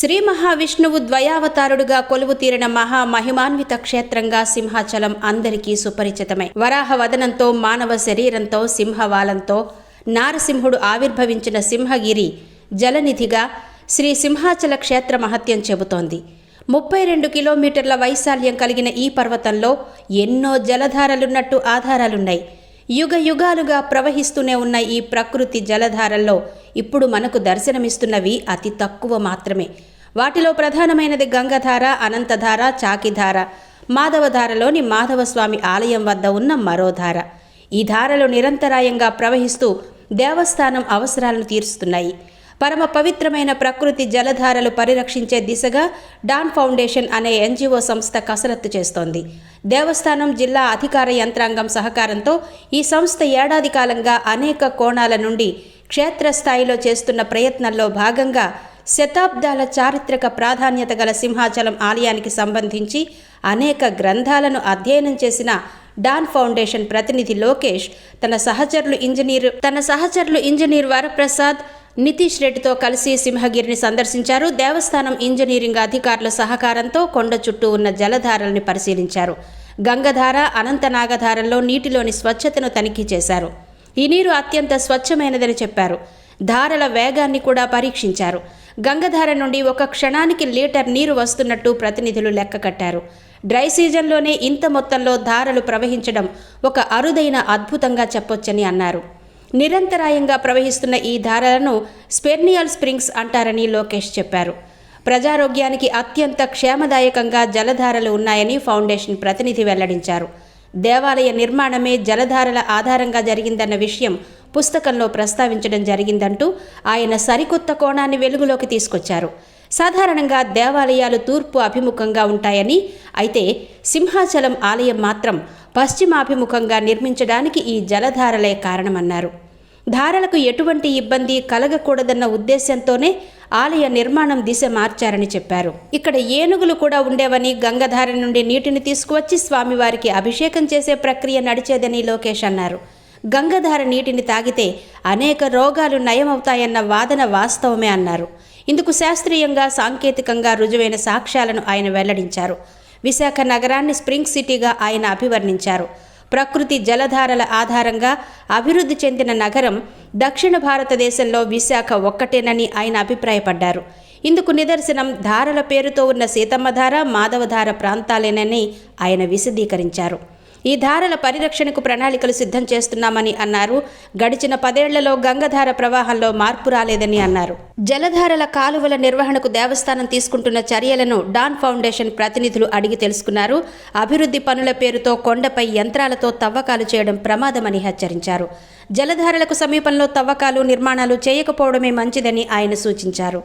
శ్రీ మహావిష్ణువు ద్వయావతారుడుగా కొలువు తీరిన మహిమాన్విత క్షేత్రంగా సింహాచలం అందరికీ సుపరిచితమే. వరాహ వదనంతో మానవ శరీరంతో సింహవాలంతో నారసింహుడు ఆవిర్భవించిన సింహగిరి జలనిధిగా శ్రీ సింహాచల క్షేత్ర మహత్యం చెబుతోంది. 32 కిలోమీటర్ల వైశాల్యం కలిగిన ఈ పర్వతంలో ఎన్నో జలధారలున్నట్టు ఆధారాలున్నాయి. యుగ యుగాలుగా ప్రవహిస్తూనే ఉన్న ఈ ప్రకృతి జలధారల్లో ఇప్పుడు మనకు దర్శనమిస్తున్నవి అతి తక్కువ మాత్రమే. వాటిలో ప్రధానమైనది గంగధార, అనంతధార, చాకిధార, మాధవధారలోని మాధవస్వామి ఆలయం వద్ద ఉన్న మరోధార. ఈ ధారలు నిరంతరాయంగా ప్రవహిస్తూ దేవస్థానం అవసరాలను తీరుస్తున్నాయి. పరమ పవిత్రమైన ప్రకృతి జలధారలు పరిరక్షించే దిశగా డాన్ ఫౌండేషన్ అనే ఎన్జిఓ సంస్థ కసరత్తు చేస్తోంది. దేవస్థానం, జిల్లా అధికార యంత్రాంగం సహకారంతో ఈ సంస్థ ఏడాది కాలంగా అనేక కోణాల నుండి క్షేత్రస్థాయిలో చేస్తున్న ప్రయత్నంలో భాగంగా శతాబ్దాల చారిత్రక ప్రాధాన్యత గల సింహాచలం ఆలయానికి సంబంధించి అనేక గ్రంథాలను అధ్యయనం చేసిన డాన్ ఫౌండేషన్ ప్రతినిధి లోకేష్ తన సహచరులు ఇంజనీర్ వరప్రసాద్, నితీష్ రెడ్డితో కలిసి సింహగిరిని సందర్శించారు. దేవస్థానం ఇంజనీరింగ్ అధికారుల సహకారంతో కొండ చుట్టూ ఉన్న జలధారల్ని పరిశీలించారు. గంగధార, అనంతనాగధారల్లో నీటిలోని స్వచ్ఛతను తనిఖీ చేశారు. ఈ నీరు అత్యంత స్వచ్ఛమైనదని చెప్పారు. ధారల వేగాన్ని కూడా పరీక్షించారు. గంగధార నుండి ఒక క్షణానికి లీటర్ నీరు వస్తున్నట్టు ప్రతినిధులు లెక్క కట్టారు. డ్రై సీజన్లోనే ఇంత మొత్తంలో ధారలు ప్రవహించడం ఒక అరుదైన అద్భుతంగా చెప్పొచ్చని అన్నారు. నిరంతరాయంగా ప్రవహిస్తున్న ఈ ధారలను స్పెర్నియల్ స్ప్రింగ్స్ అంటారని లోకేష్ చెప్పారు. ప్రజారోగ్యానికి అత్యంత క్షేమదాయకంగా జలధారలు ఉన్నాయని ఫౌండేషన్ ప్రతినిధి వెల్లడించారు. దేవాలయ నిర్మాణమే జలధారల ఆధారంగా జరిగిందన్న విషయం పుస్తకంలో ప్రస్తావించడం జరిగిందంటూ ఆయన సరికొత్త కోణాన్ని వెలుగులోకి తీసుకొచ్చారు. సాధారణంగా దేవాలయాలు తూర్పు అభిముఖంగా ఉంటాయని, అయితే సింహాచలం ఆలయం మాత్రం పశ్చిమాభిముఖంగా నిర్మించడానికి ఈ జలధారలే కారణమన్నారు. ధారలకు ఎటువంటి ఇబ్బంది కలగకూడదన్న ఉద్దేశంతోనే ఆలయ నిర్మాణం దిశ మార్చారని చెప్పారు. ఇక్కడ ఏనుగులు కూడా ఉండేవని, గంగధార నుండి నీటిని తీసుకువచ్చి స్వామివారికి అభిషేకం చేసే ప్రక్రియ నడిచేదని లోకేష్ అన్నారు. గంగధార నీటిని తాగితే అనేక రోగాలు నయమవుతాయన్న వాదన వాస్తవమే అన్నారు. ఇందుకు శాస్త్రీయంగా, సాంకేతికంగా రుజువైన సాక్ష్యాలను ఆయన వెల్లడించారు. విశాఖ నగరాన్ని స్ప్రింగ్ సిటీగా ఆయన అభివర్ణించారు. ప్రకృతి జలధారల ఆధారంగా అభివృద్ధి చెందిన నగరం దక్షిణ భారతదేశంలో విశాఖ ఒక్కటేనని ఆయన అభిప్రాయపడ్డారు. ఇందుకు నిదర్శనం ధారల పేరుతో ఉన్న సీతమ్మధార, మాధవధార ప్రాంతాలేనని ఆయన విశదీకరించారు. ఈ ధారల పరిరక్షణకు ప్రణాళికలు సిద్ధం చేస్తున్నామని అన్నారు. గడిచిన 10 ఏళ్లలో గంగధార ప్రవాహంలో మార్పు రాలేదని అన్నారు. జలధారల కాలువల నిర్వహణకు దేవస్థానం తీసుకుంటున్న చర్యలను డాన్ ఫౌండేషన్ ప్రతినిధులు అడిగి తెలుసుకున్నారు. అభివృద్ధి పనుల పేరుతో కొండపై యంత్రాలతో తవ్వకాలు చేయడం ప్రమాదమని హెచ్చరించారు. జలధారలకు సమీపంలో తవ్వకాలు, నిర్మాణాలు చేయకపోవడమే మంచిదని ఆయన సూచించారు.